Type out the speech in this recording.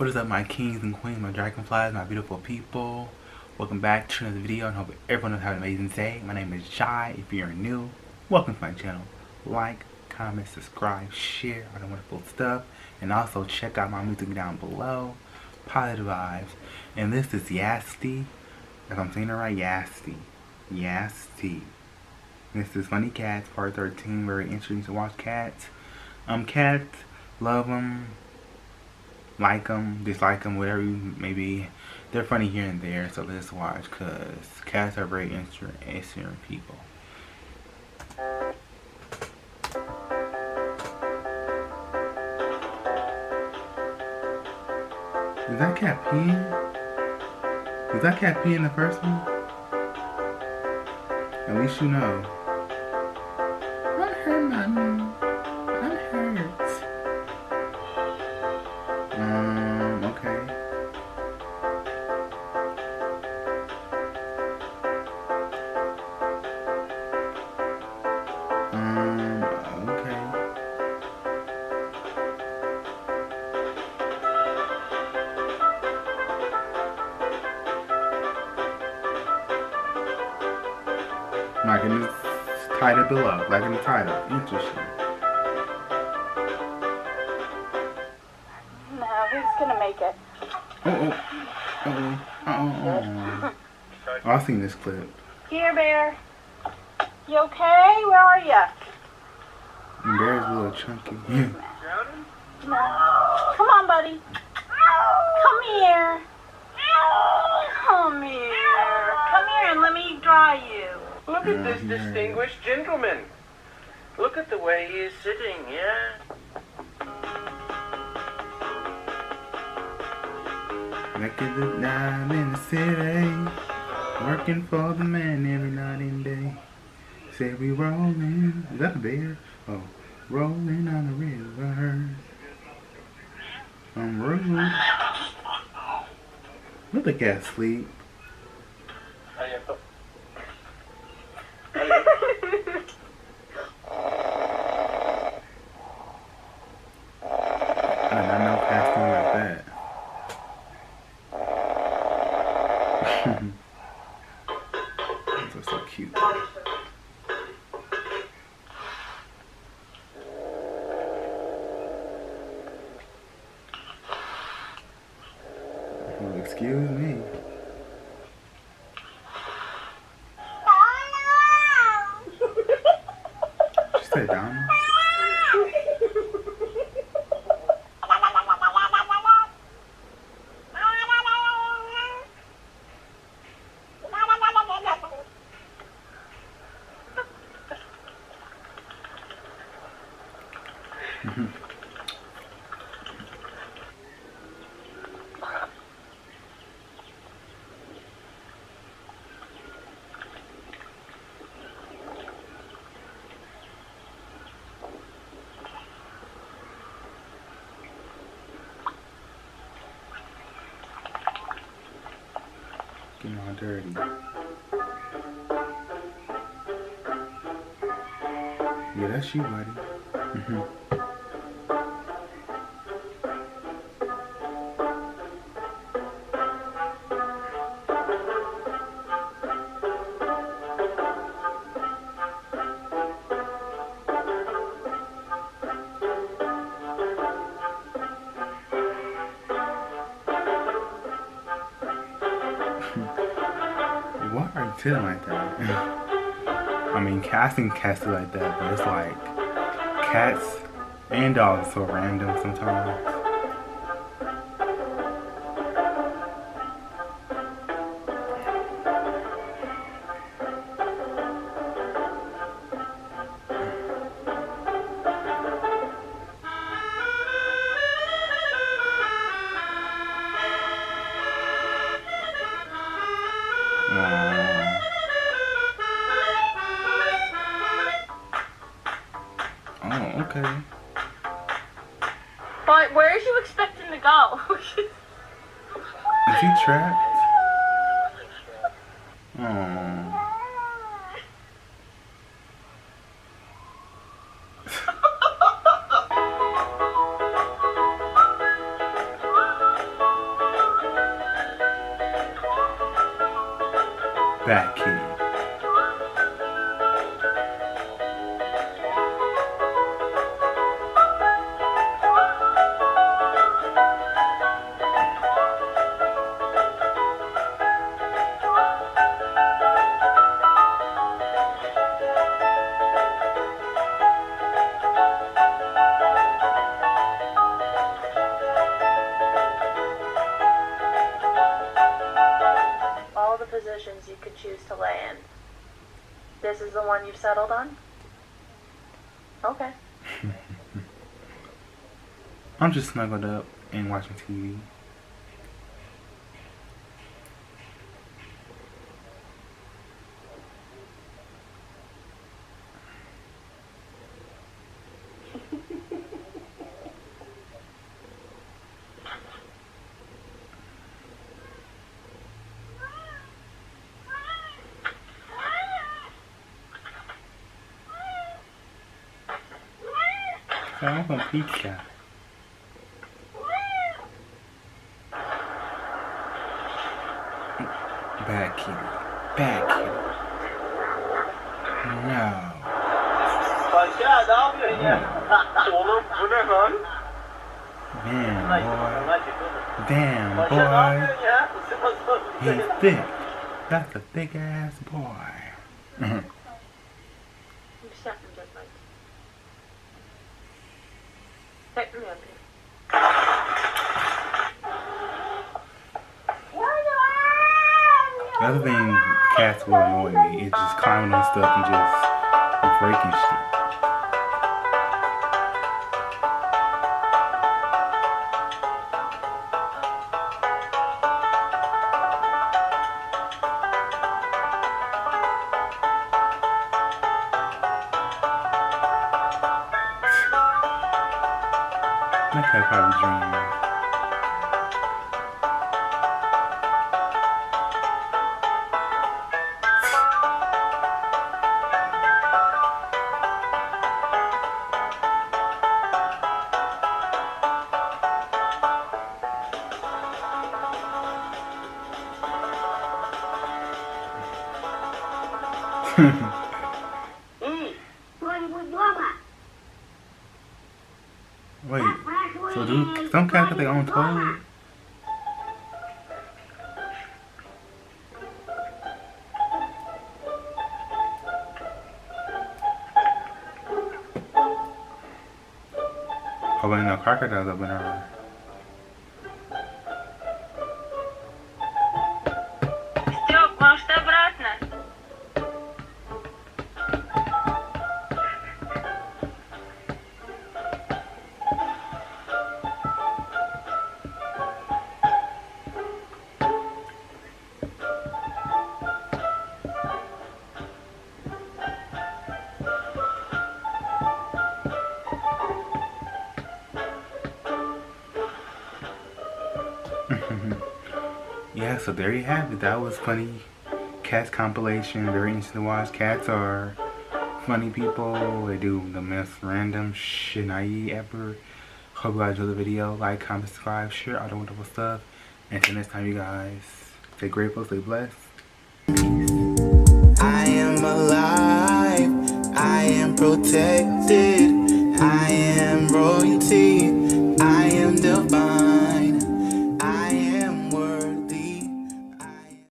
What is up, my kings and queens, my dragonflies, my beautiful people? Welcome back to another video and hope everyone is having an amazing day. My name is Jai. If you're new, welcome to my channel. Like, comment, subscribe, share all the wonderful stuff, and also check out my music down below. Positive vibes. And this is Yatsy. If I'm saying it right, Yatsy. Yatsy. This is Funny Cats, part 13. Very interesting to watch cats. Cats, love them. Like them, dislike them, whatever you maybe. They're funny here and there, so let's watch, because cats are very interesting people. Is that cat peeing? Was that cat peeing the first one? At least you know. I'm hurt, mommy. I'm hurt. Okay. Okay. Like in this title below, like in the title. Interesting. No, he's gonna make it. Oh, I've seen this clip. Here, Bear. You okay? Where are you? And Bear's a little chunky. No. Come on, buddy. Come here. Come here. Come here and let me dry you. Look at this distinguished gentleman. Look at the way he is sitting, yeah? Back at the time in the city, working for the man every night and day. Say we rolling. Is that a bear? Oh, rolling on the river. I'm rolling. Let the cat sleep. I did not know cats do like that. Those are so cute. Well, excuse me. She said Donna? Getting all dirty. Yeah, that's you, buddy. Why are you feeling like that? I mean, casting cats do like that, but it's like cats and dogs are so random sometimes. Oh, okay. But where is you expecting to go? Is he trapped? Oh. Bad kid. All the positions you could choose to lay in. This is the one you've settled on? Okay. I'm just snuggled up and watching TV. I want pizza. Bad kitty. Bad kitty. No. Paşa ne yapıyorsun ya? Oğlum bu ne lan? Damn, boy. Damn, Paşa ne boy. yapıyorsun ya? Isırmasın. He's thick. That's a thick ass boy. Yükseltmeyecek belki. Tek mi yapayım? The other thing cats will annoy me is just climbing on stuff and just breaking shit. That cat probably dreaming. Wait, so do some cats got their own toilet? Oh wait, no, crocodiles up in her. Стёп, может обратно? Yeah, so there you have it. That was funny cats compilation. Very interesting to watch. Cats are funny people. They do the most random shit I ever. Hope you guys enjoyed the video. Like, comment, subscribe, share all the wonderful stuff. And until next time, you guys, stay grateful, stay blessed. I am alive, I am protected, I am royalty.